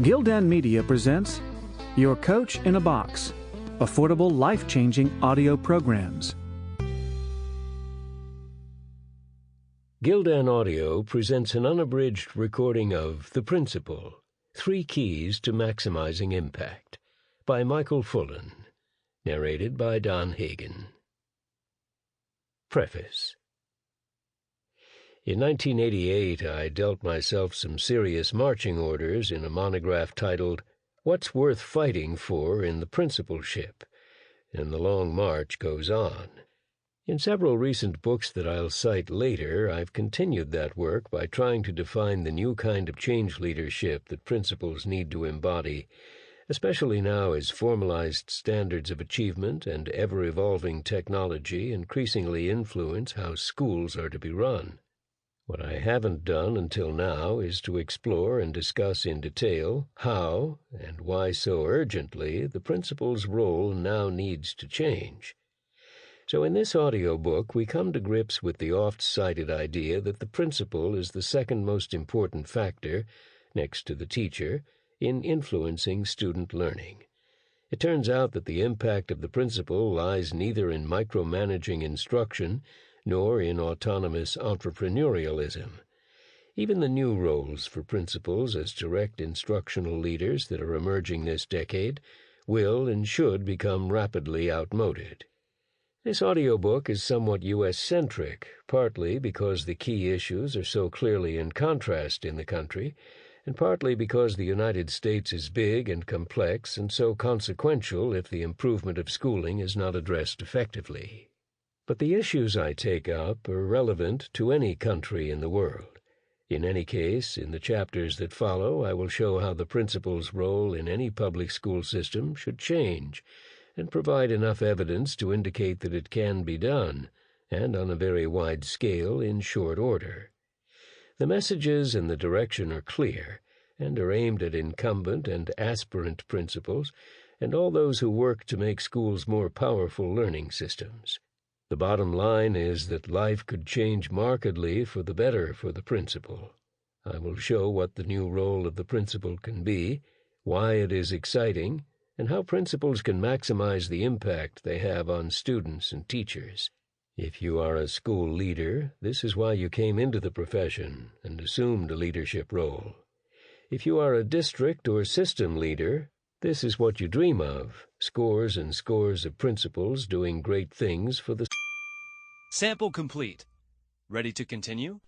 Gildan Media presents Your Coach in a Box, affordable, life-changing audio programs. Gildan Audio presents an unabridged recording of The Principle, 3 Keys to Maximizing Impact, by Michael Fullan, narrated by Don Hagen. Preface. In 1988, I dealt myself some serious marching orders in a monograph titled, What's Worth Fighting For in the Principalship? And the long march goes on. In several recent books that I'll cite later, I've continued that work by trying to define the new kind of change leadership that principals need to embody, especially now as formalized standards of achievement and ever-evolving technology increasingly influence how schools are to be run. What I haven't done until now is to explore and discuss in detail how, and why so urgently, the principal's role now needs to change. So in this audiobook, we come to grips with the oft-cited idea that the principal is the second most important factor, next to the teacher, in influencing student learning. It turns out that the impact of the principal lies neither in micromanaging instruction nor in autonomous entrepreneurialism. Even the new roles for principals as direct instructional leaders that are emerging this decade will and should become rapidly outmoded. This audiobook is somewhat U.S.-centric, partly because the key issues are so clearly in contrast in the country, and partly because the United States is big and complex and so consequential if the improvement of schooling is not addressed effectively. But the issues I take up are relevant to any country in the world. In any case, in the chapters that follow, I will show how the principal's role in any public school system should change, and provide enough evidence to indicate that it can be done, and on a very wide scale in short order. The messages and the direction are clear, and are aimed at incumbent and aspirant principals, and all those who work to make schools more powerful learning systems. The bottom line is that life could change markedly for the better for the principal. I will show what the new role of the principal can be, why it is exciting, and how principals can maximize the impact they have on students and teachers. If you are a school leader, this is why you came into the profession and assumed a leadership role. If you are a district or system leader, this is what you dream of, scores and scores of principals doing great things for the... Sample complete. Ready to continue?